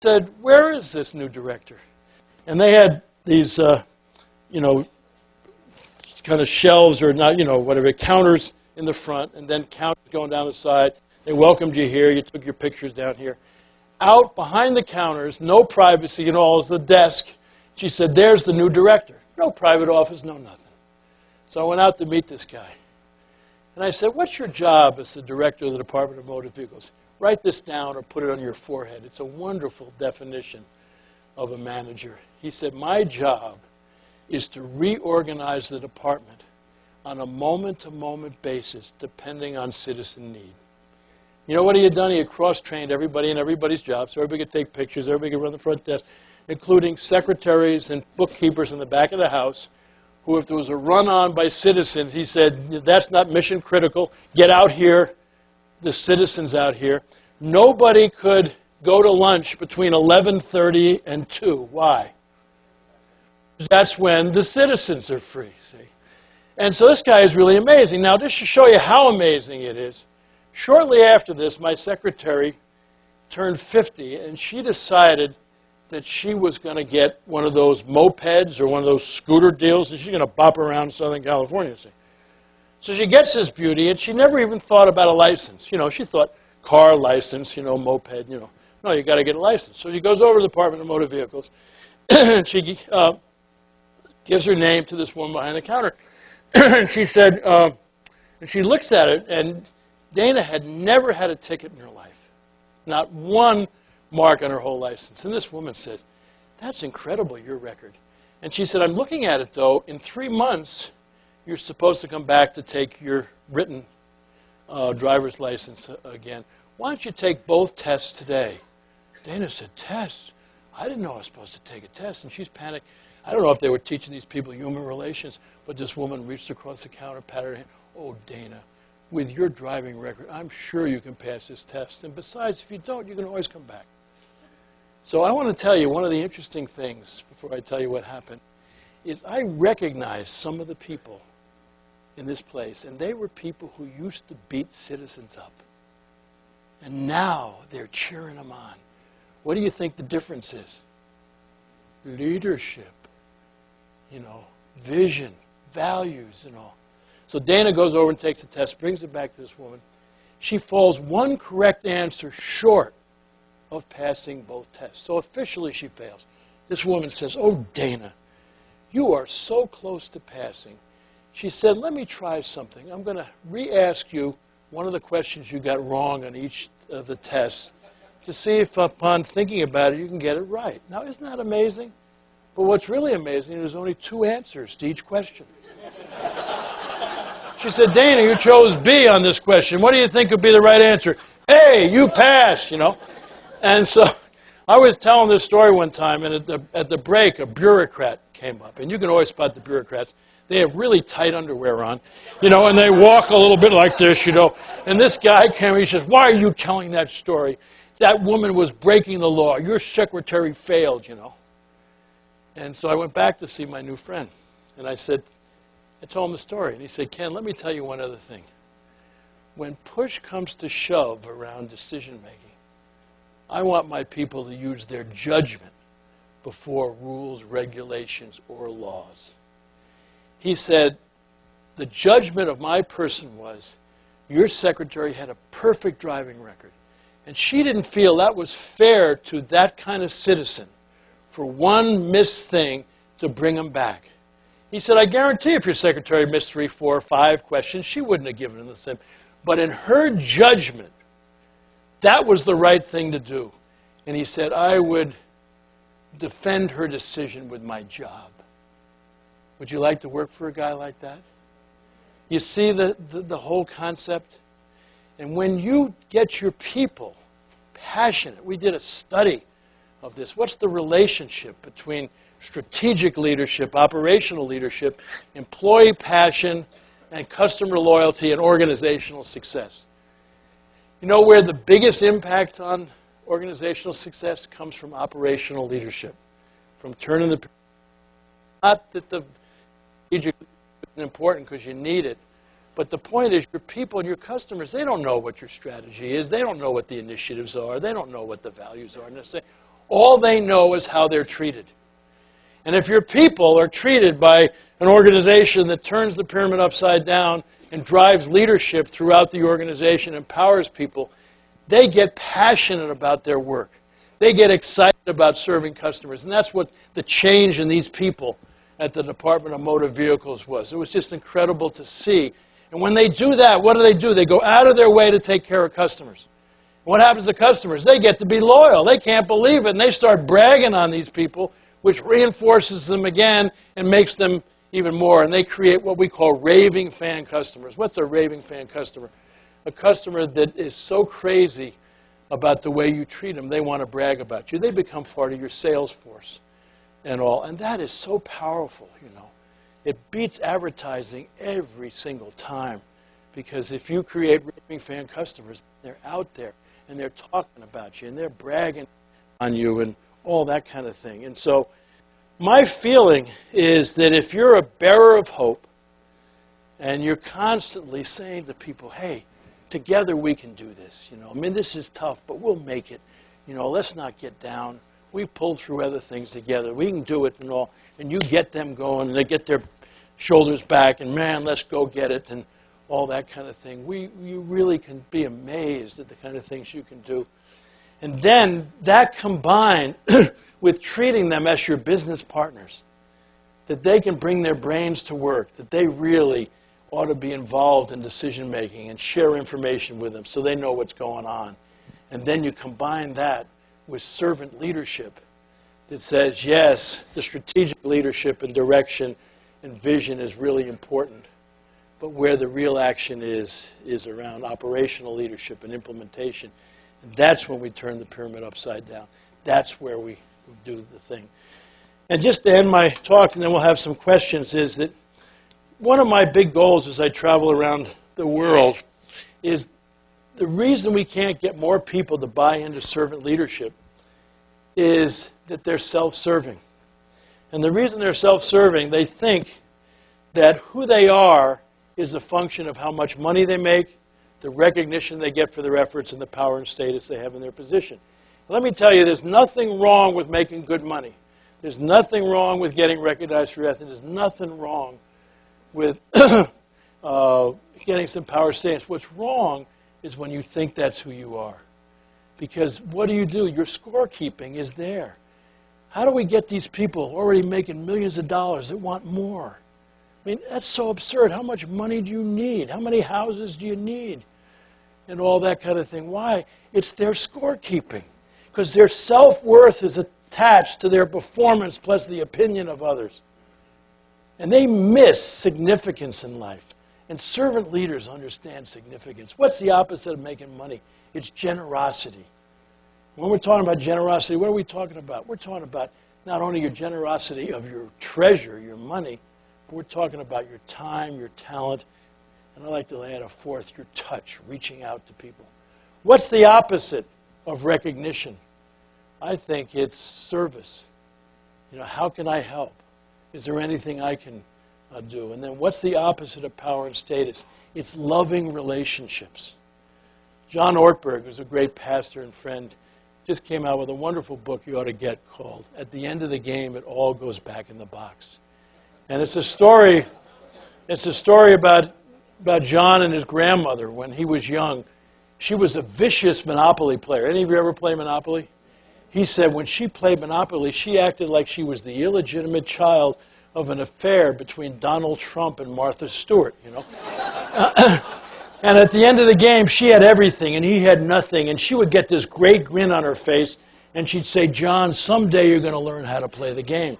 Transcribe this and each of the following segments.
said, where is this new director? And they had these, you know, kind of shelves or not, you know, whatever, counters in the front and then counters going down the side. They welcomed you here. You took your pictures down here. Out behind the counters, no privacy, you know, all is the desk. She said, there's the new director. No private office, no nothing. So I went out to meet this guy. And I said, what's your job as the director of the Department of Motor Vehicles? Write this down or put it on your forehead. It's a wonderful definition of a manager. He said, my job is to reorganize the department on a moment-to-moment basis depending on citizen need. You know what he had done? He had cross-trained everybody in everybody's job, so everybody could take pictures, everybody could run the front desk, including secretaries and bookkeepers in the back of the house, who, if there was a run-on by citizens, he said, that's not mission critical, get out here, the citizens out here. Nobody could go to lunch between 11:30 and 2. Why? That's when the citizens are free, see? And so this guy is really amazing. Now, just to show you how amazing it is, shortly after this, my secretary turned 50, and she decided that she was going to get one of those mopeds or one of those scooter deals, and she's going to bop around Southern California, see? So she gets this beauty, and she never even thought about a license. You know, she thought car license, you know, moped, you know. No, you got to get a license. So she goes over to the Department of Motor Vehicles, and she gives her name to this woman behind the counter. And she said, and she looks at it, and Dana had never had a ticket in her life. Not one mark on her whole license. And this woman says, that's incredible, your record. And she said, I'm looking at it, though. In 3 months, you're supposed to come back to take your written driver's license again. Why don't you take both tests today? Dana said, tests? I didn't know I was supposed to take a test. And she's panicked. I don't know if they were teaching these people human relations, but this woman reached across the counter, patted her hand. Oh, Dana, with your driving record, I'm sure you can pass this test. And besides, if you don't, you can always come back. So I want to tell you one of the interesting things, before I tell you what happened, is I recognized some of the people in this place, and they were people who used to beat citizens up. And now they're cheering them on. What do you think the difference is? Leadership, you know, vision, values, and all. So Dana goes over and takes the test, brings it back to this woman. She falls one correct answer short of passing both tests. So officially she fails. This woman says, oh, Dana, you are so close to passing. She said, let me try something. I'm going to re-ask you one of the questions you got wrong on each of the tests to see if upon thinking about it you can get it right. Now, isn't that amazing? But what's really amazing, there's only 2 answers to each question. She said, Dana, you chose B on this question. What do you think would be the right answer? Hey, you passed, you know. And so I was telling this story one time, and at the break, a bureaucrat came up. And you can always spot the bureaucrats. They have really tight underwear on, you know, and they walk a little bit like this, you know. And this guy came, he says, why are you telling that story? That woman was breaking the law. Your secretary failed, you know. And so I went back to see my new friend. And I told him the story. And he said, Ken, let me tell you one other thing. When push comes to shove around decision-making, I want my people to use their judgment before rules, regulations, or laws. He said, the judgment of my person was, your secretary had a perfect driving record. And she didn't feel that was fair to that kind of citizen for one missed thing to bring him back. He said, I guarantee if your secretary missed 3, 4, 5 questions, she wouldn't have given him the same. But in her judgment, that was the right thing to do. And he said, I would defend her decision with my job. Would you like to work for a guy like that? You see the whole concept? And when you get your people passionate, we did a study of this. What's the relationship between strategic leadership, operational leadership, employee passion, and customer loyalty and organizational success? You know where the biggest impact on organizational success comes from? Operational leadership. From turning the... Not that the strategic is important because you need it, but the point is your people and your customers, they don't know what your strategy is. They don't know what the initiatives are. They don't know what the values are. And they say, All they know is how they're treated. And if your people are treated by an organization that turns the pyramid upside down and drives leadership throughout the organization, empowers people, they get passionate about their work. They get excited about serving customers. And that's what the change in these people at the Department of Motor Vehicles was. It was just incredible to see. And when they do that, what do? They go out of their way to take care of customers. What happens to customers? They get to be loyal. They can't believe it. And they start bragging on these people, which reinforces them again and makes them even more. And they create what we call raving fan customers. What's a raving fan customer? A customer that is so crazy about the way you treat them, they want to brag about you. They become part of your sales force and all. And that is so powerful, you know. It beats advertising every single time. Because if you create raving fan customers, they're out there and they're talking about you and they're bragging on you and all that kind of thing. And so my feeling is that if you're a bearer of hope and you're constantly saying to people, hey, together we can do this. You know, I mean, this is tough, but we'll make it. You know, let's not get down. We pulled through other things together. We can do it and all. And you get them going and they get their shoulders back and, man, let's go get it and all that kind of thing. You really can be amazed at the kind of things you can do. And then that combined with treating them as your business partners, that they can bring their brains to work, that they really ought to be involved in decision making and share information with them so they know what's going on. And then you combine that with servant leadership that says, yes, the strategic leadership and direction and vision is really important, but where the real action is around operational leadership and implementation. And that's when we turn the pyramid upside down. That's where we do the thing. And just to end my talk, and then we'll have some questions, is that one of my big goals as I travel around the world is the reason we can't get more people to buy into servant leadership is that they're self-serving. And the reason they're self-serving, they think that who they are is a function of how much money they make, the recognition they get for their efforts, and the power and status they have in their position. Let me tell you, there's nothing wrong with making good money. There's nothing wrong with getting recognized for your ethics. There's nothing wrong with getting some power status. What's wrong is when you think that's who you are. Because what do? Your scorekeeping is there. How do we get these people already making millions of dollars that want more? I mean, that's so absurd. How much money do you need? How many houses do you need? And all that kind of thing. Why? It's their scorekeeping. Because their self-worth is attached to their performance plus the opinion of others. And they miss significance in life. And servant leaders understand significance. What's the opposite of making money? It's generosity. When we're talking about generosity, what are we talking about? We're talking about not only your generosity of your treasure, your money, but we're talking about your time, your talent, and I like to add a fourth, your touch, reaching out to people. What's the opposite of recognition? I think it's service. You know, how can I help? Is there anything I can do? And then what's the opposite of power and status? It's loving relationships. John Ortberg, who's a great pastor and friend, just came out with a wonderful book you ought to get called At the End of the Game, It All Goes Back in the Box. And it's a story about John and his grandmother when he was young. She was a vicious Monopoly player. Any of you ever play Monopoly? He said when she played Monopoly, she acted like she was the illegitimate child of an affair between Donald Trump and Martha Stewart, you know. And at the end of the game, she had everything and he had nothing. And she would get this great grin on her face and she'd say, John, someday you're going to learn how to play the game.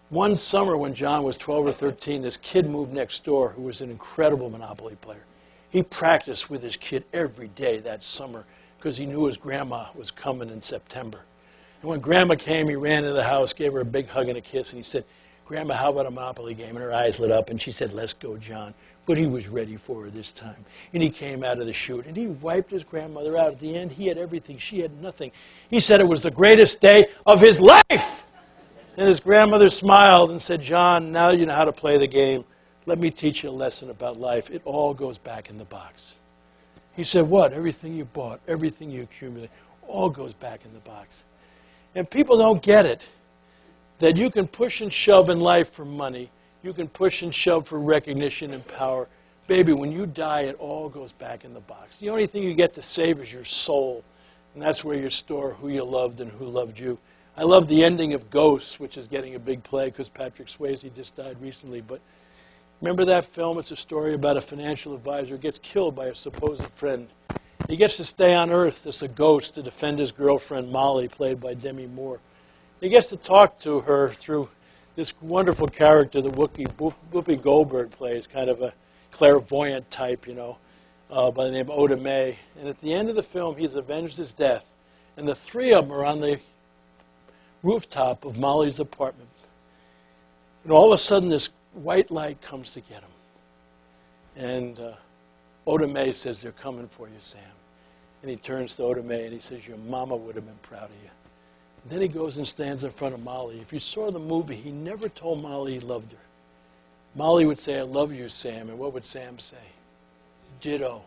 One summer when John was 12 or 13, this kid moved next door who was an incredible Monopoly player. He practiced with his kid every day that summer because he knew his grandma was coming in September. And when Grandma came, he ran into the house, gave her a big hug and a kiss, and he said, Grandma, how about a Monopoly game? And her eyes lit up, and she said, let's go, John. But he was ready for her this time. And he came out of the chute, and he wiped his grandmother out. At the end, he had everything. She had nothing. He said it was the greatest day of his life. And his grandmother smiled and said, John, now you know how to play the game. Let me teach you a lesson about life. It all goes back in the box. He said, what? Everything you bought, everything you accumulated, all goes back in the box. And people don't get it, that you can push and shove in life for money. You can push and shove for recognition and power. Baby, when you die, it all goes back in the box. The only thing you get to save is your soul. And that's where you store who you loved and who loved you. I love the ending of Ghosts, which is getting a big play because Patrick Swayze just died recently. But remember that film? It's a story about a financial advisor who gets killed by a supposed friend. He gets to stay on Earth as a ghost to defend his girlfriend, Molly, played by Demi Moore. He gets to talk to her through this wonderful character that Whoopi Goldberg plays, kind of a clairvoyant type, you know, by the name of Oda Mae. And at the end of the film, he's avenged his death. And the three of them are on the rooftop of Molly's apartment. And all of a sudden, this white light comes to get him. And Oda Mae says, "They're coming for you, Sam." And he turns to Oda Mae and he says, "Your mama would have been proud of you." And then he goes and stands in front of Molly. If you saw the movie, he never told Molly he loved her. Molly would say, "I love you, Sam." And what would Sam say? Ditto.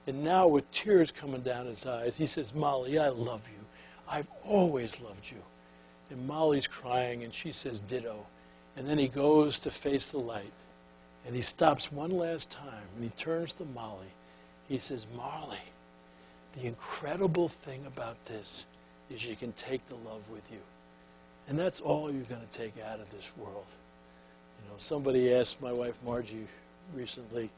And now with tears coming down his eyes, he says, "Molly, I love you. I've always loved you." And Molly's crying and she says, "Ditto." And then he goes to face the light. And he stops one last time and he turns to Molly. He says, "Molly, the incredible thing about this is you can take the love with you." And that's all you're going to take out of this world. You know, somebody asked my wife Margie recently,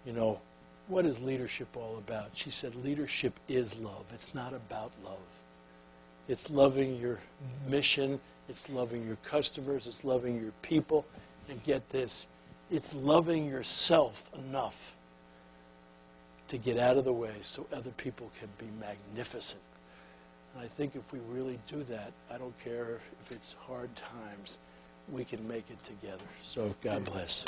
you know, what is leadership all about? She said, leadership is love. It's not about love. It's loving your mission. It's loving your customers. It's loving your people. And get this, it's loving yourself enough to get out of the way so other people can be magnificent. And I think if we really do that, I don't care if it's hard times, we can make it together. So God bless.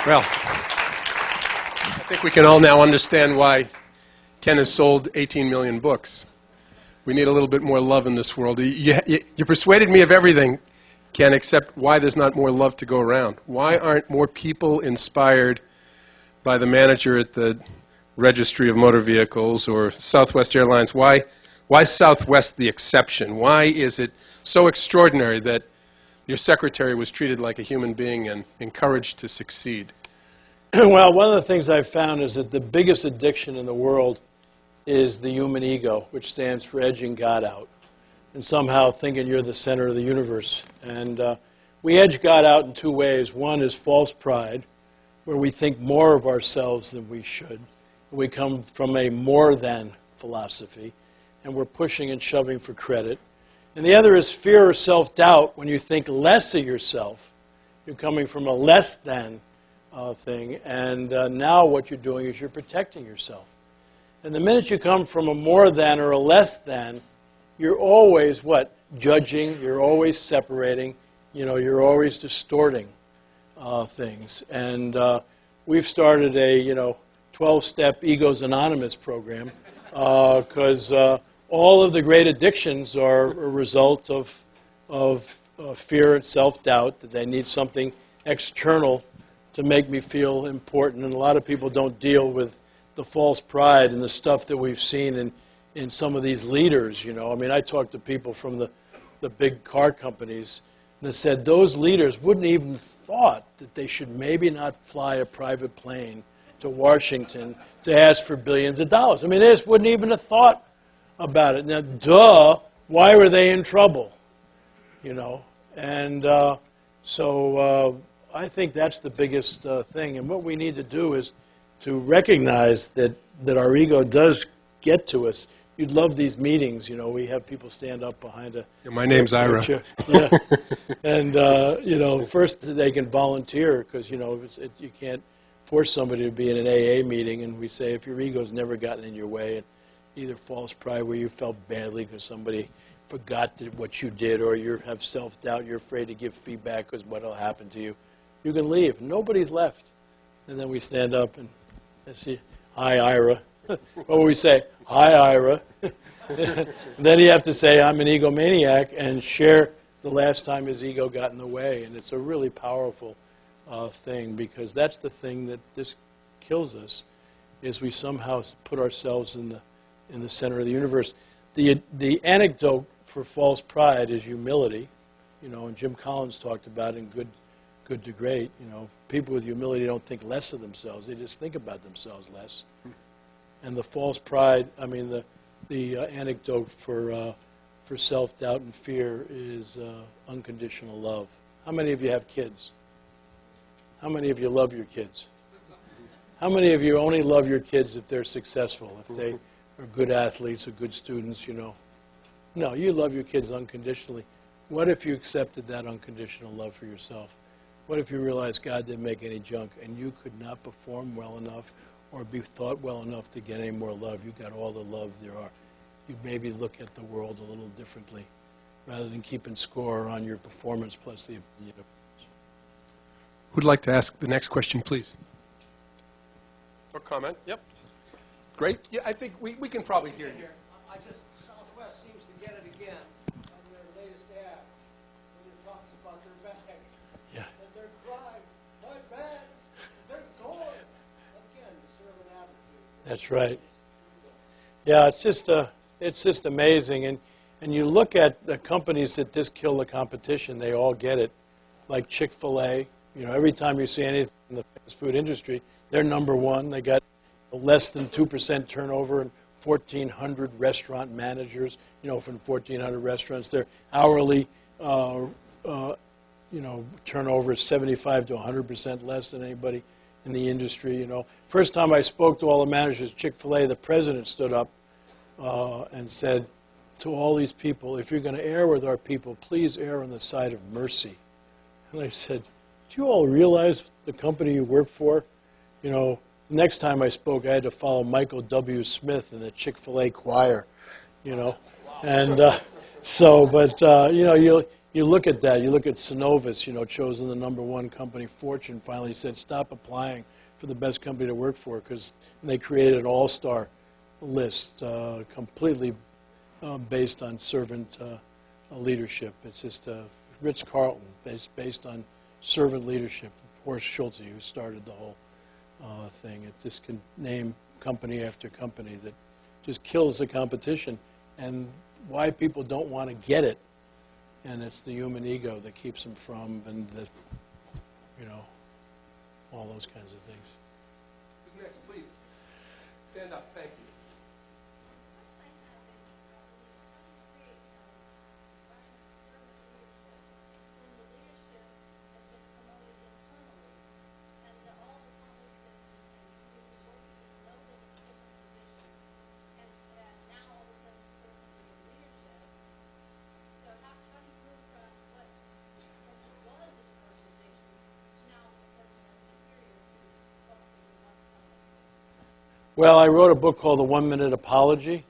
Well, I think we can all now understand why Ken has sold 18 million books. We need a little bit more love in this world. You persuaded me of everything, Ken, except why there's not more love to go around. Why aren't more people inspired by the manager at the Registry of Motor Vehicles or Southwest Airlines? Why Southwest the exception? Why is it so extraordinary that your secretary was treated like a human being and encouraged to succeed? Well, one of the things I've found is that the biggest addiction in the world is the human ego, which stands for edging God out, and somehow thinking you're the center of the universe. And we edge God out in two ways. One is false pride, where we think more of ourselves than we should. We come from a more than philosophy, and we're pushing and shoving for credit. And the other is fear or self-doubt, when you think less of yourself. You're coming from a less than thing, and now what you're doing is you're protecting yourself. And the minute you come from a more than or a less than, you're always, what? Judging, you're always separating, you know, you're always distorting things. And we've started a, 12-step Egos Anonymous program because all of the great addictions are a result of fear and self-doubt, that they need something external to make me feel important. And a lot of people don't deal with the false pride and the stuff that we've seen in some of these leaders, I mean, I talked to people from the big car companies that said those leaders wouldn't even thought that they should maybe not fly a private plane to Washington to ask for billions of dollars. I mean, they just wouldn't even have thought about it. Now, why were they in trouble? And so I think that's the biggest thing. And what we need to do is to recognize that our ego does get to us. You'd love these meetings, we have people stand up behind a... Yeah, my name's Ira. Yeah. And, first they can volunteer because, you can't force somebody to be in an AA meeting. And we say if your ego's never gotten in your way, and either false pride where you felt badly because somebody forgot what you did, or you have self-doubt, you're afraid to give feedback because what will happen to you, you can leave. Nobody's left. And then we stand up and see, hi, Ira. What would we say? Hi, Ira. Then you have to say, I'm an egomaniac, and share the last time his ego got in the way. And it's a really powerful thing, because that's the thing that just kills us, is we somehow put ourselves in the center of the universe. The anecdote for false pride is humility, and Jim Collins talked about it in Good to Great. People with humility don't think less of themselves; they just think about themselves less. And the false pride, the anecdote for self-doubt and fear is unconditional love. How many of you have kids? How many of you love your kids? How many of you only love your kids if they're successful, if they are good athletes or good students, No, you love your kids unconditionally. What if you accepted that unconditional love for yourself? What if you realized God didn't make any junk and you could not perform well enough or be thought well enough to get any more love? You got all the love there are. You'd maybe look at the world a little differently rather than keeping score on your performance plus the Who'd like to ask the next question, please? Or comment? Yep. Great. Yeah, I think we can probably hear you. Southwest seems to get it again on their latest ad when they're talking about their bags. Yeah. And they're crying, my bags, they're gone. Again, to serve an attitude. That's right. Yeah, it's just amazing. And you look at the companies that just kill the competition, they all get it. Like Chick-fil-A, every time you see anything in the fast food industry, they're number one. They got less than 2% turnover and 1,400 restaurant managers, from 1,400 restaurants. Their hourly, turnover is 75 to 100% less than anybody in the industry. First time I spoke to all the managers of Chick-fil-A, the president stood up and said to all these people, if you're going to err with our people, please err on the side of mercy. And I said, do you all realize the company you work for? The next time I spoke, I had to follow Michael W. Smith in the Chick-fil-A choir, And you look at that. You look at Synovus, chosen the #1 company. Fortune finally said, stop applying for the best company to work for, because they created an all-star list completely based on servant leadership. It's just Ritz-Carlton, based on servant leadership. Horst Schulze, who started the whole thing. It just can name company after company that just kills the competition, and why people don't want to get it. And it's the human ego that keeps them from, and all those kinds of things. Who's next, please? Stand up. Thank you. Well, I wrote a book called The 1 Minute Apology.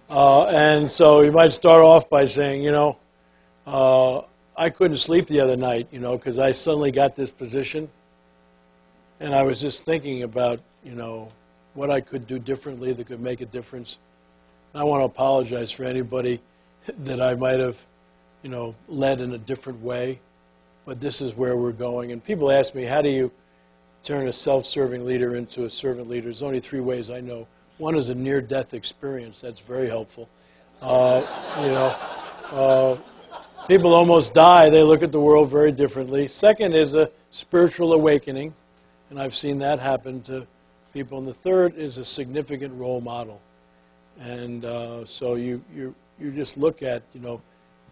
And so you might start off by saying, I couldn't sleep the other night, because I suddenly got this position. And I was just thinking about, what I could do differently that could make a difference. And I want to apologize for anybody that I might have, led in a different way. But this is where we're going. And people ask me, how do you turn a self-serving leader into a servant leader? There's only 3 ways I know. One is a near-death experience. That's very helpful. People almost die. They look at the world very differently. Second is a spiritual awakening, and I've seen that happen to people. And the third is a significant role model. And so you just look at,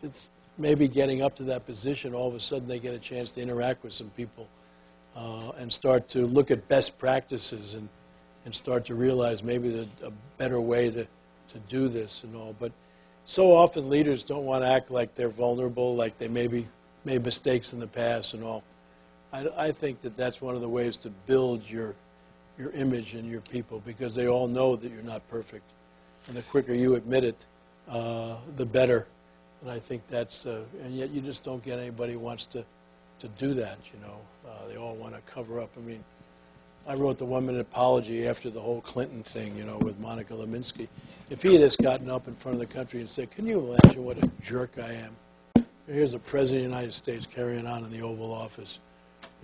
it's maybe getting up to that position. All of a sudden they get a chance to interact with some people. And start to look at best practices and start to realize maybe there's a better way to do this and all. But so often leaders don't want to act like they're vulnerable, like they maybe made mistakes in the past and all. I think that that's one of the ways to build your image and your people, because they all know that you're not perfect. And the quicker you admit it, the better. And I think that's, and yet you just don't get anybody who wants to do that, They all want to cover up. I wrote the 1 Minute Apology after the whole Clinton thing, with Monica Lewinsky. If he had just gotten up in front of the country and said, can you imagine what a jerk I am? here's the President of the United States carrying on in the Oval Office.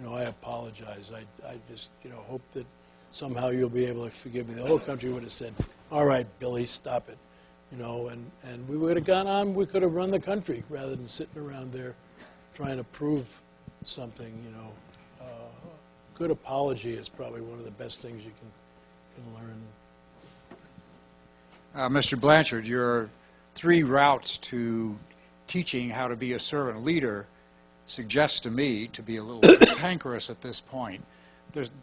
I apologize. I just, hope that somehow you'll be able to forgive me. The whole country would have said, all right, Billy, stop it. And we would have gone on, we could have run the country rather than sitting around there trying to prove something, good apology is probably one of the best things you can learn. Mr. Blanchard, your 3 routes to teaching how to be a servant leader suggests to me to be a little cantankerous at this point.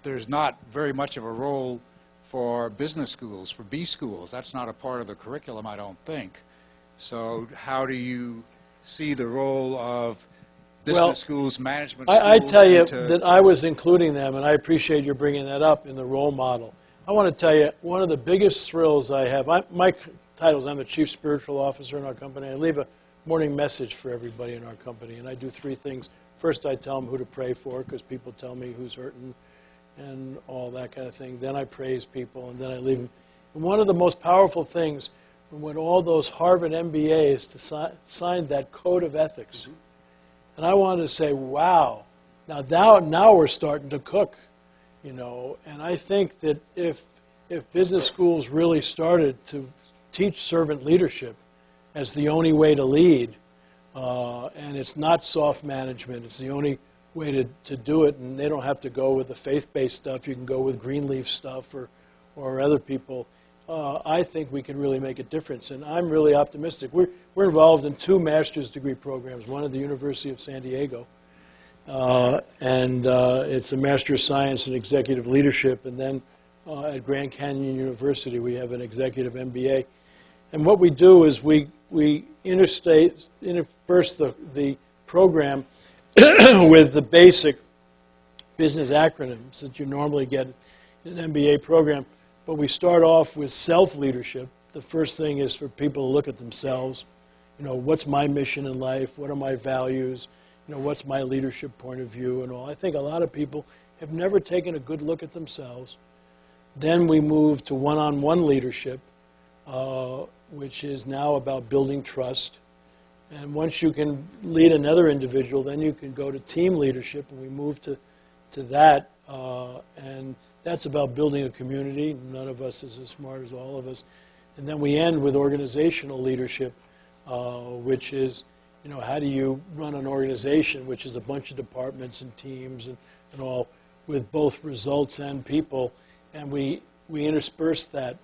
There's not very much of a role for business schools, for B schools. That's not a part of the curriculum, I don't think. So how do you see the role of business schools, management schools? I tell you that I was including them, and I appreciate you bringing that up in the role model. I want to tell you, one of the biggest thrills I have, my title is I'm the Chief Spiritual Officer in our company. I leave a morning message for everybody in our company, and I do 3 things. First, I tell them who to pray for, because people tell me who's hurting and all that kind of thing. Then I praise people, and then I leave them. And one of the most powerful things, when all those Harvard MBAs signed that code of ethics, and I wanted to say, wow, now we're starting to cook, And I think that if business schools really started to teach servant leadership as the only way to lead, and it's not soft management, it's the only way to do it, and they don't have to go with the faith-based stuff. You can go with Greenleaf stuff or other people. I think we can really make a difference, and I'm really optimistic. We're involved in 2 master's degree programs, one at the University of San Diego, and it's a Master of Science in Executive Leadership, and then at Grand Canyon University we have an Executive MBA. And what we do is we intersperse the program with the basic business acronyms that you normally get in an MBA program. But we start off with self-leadership. The first thing is for people to look at themselves. What's my mission in life? What are my values? What's my leadership point of view and all. I think a lot of people have never taken a good look at themselves. Then we move to one-on-one leadership, which is now about building trust. And once you can lead another individual, then you can go to team leadership, and we move to that. And that's about building a community. None of us is as smart as all of us. And then we end with organizational leadership, which is, how do you run an organization, which is a bunch of departments and teams and all, with both results and people. And we intersperse that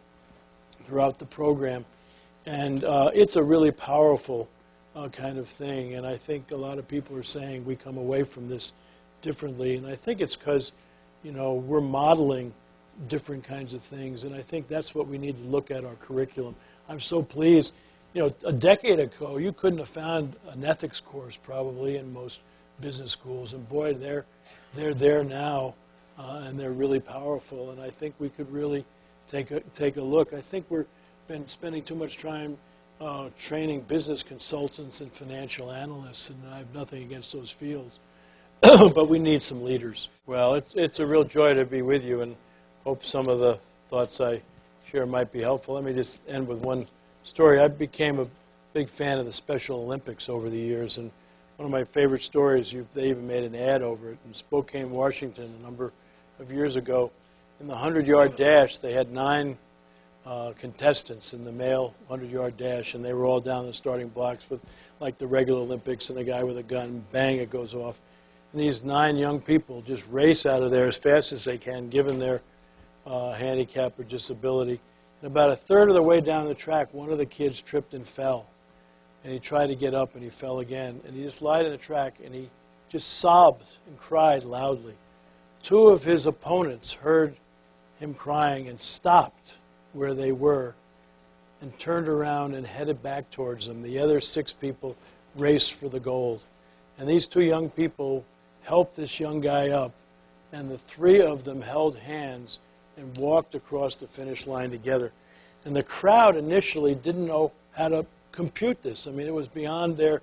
throughout the program. And it's a really powerful kind of thing. And I think a lot of people are saying we come away from this differently. And I think it's because, we're modeling different kinds of things. And I think that's what we need to look at our curriculum. I'm so pleased. A decade ago, you couldn't have found an ethics course probably in most business schools. And boy, they're there now, and they're really powerful. And I think we could really take a look. I think we've been spending too much time training business consultants and financial analysts, and I have nothing against those fields. But we need some leaders. Well, it's a real joy to be with you, and hope some of the thoughts I share might be helpful. Let me just end with one story. I became a big fan of the Special Olympics over the years, and one of my favorite stories, they even made an ad over it. In Spokane, Washington, a number of years ago, in the 100-yard dash, they had 9 contestants in the male 100-yard dash, and they were all down the starting blocks with, like the regular Olympics, and the guy with a gun, bang, it goes off. And these 9 young people just race out of there as fast as they can, given their handicap or disability. And about a third of the way down the track, one of the kids tripped and fell. And he tried to get up, and he fell again. And he just lied on the track, and he just sobbed and cried loudly. 2 of his opponents heard him crying and stopped where they were and turned around and headed back towards him. The other 6 people raced for the gold. And these 2 young people helped this young guy up, and the 3 of them held hands and walked across the finish line together. And the crowd initially didn't know how to compute this. I mean, it was beyond their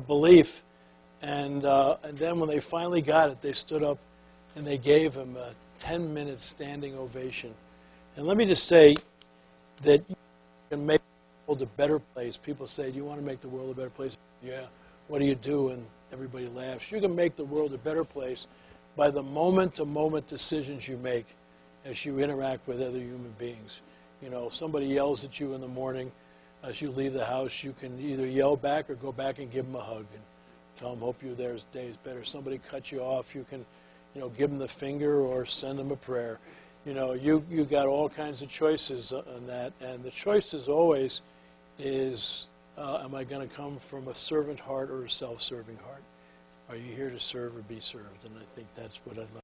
belief. And then when they finally got it, they stood up and they gave him a 10-minute standing ovation. And let me just say that you can make the world a better place. People say, do you want to make the world a better place? Yeah. what do you do when everybody laughs? You can make the world a better place by the moment-to-moment decisions you make as you interact with other human beings. You know, if somebody yells at you in the morning as you leave the house, you can either yell back or go back and give them a hug and tell them, hope your day is better. Somebody cuts you off, you can, you know, give them the finger or send them a prayer. You know, you got all kinds of choices on that, and the choice is always is, am I going to come from a servant heart or a self-serving heart? Are you here to serve or be served? And I think that's what I'd like.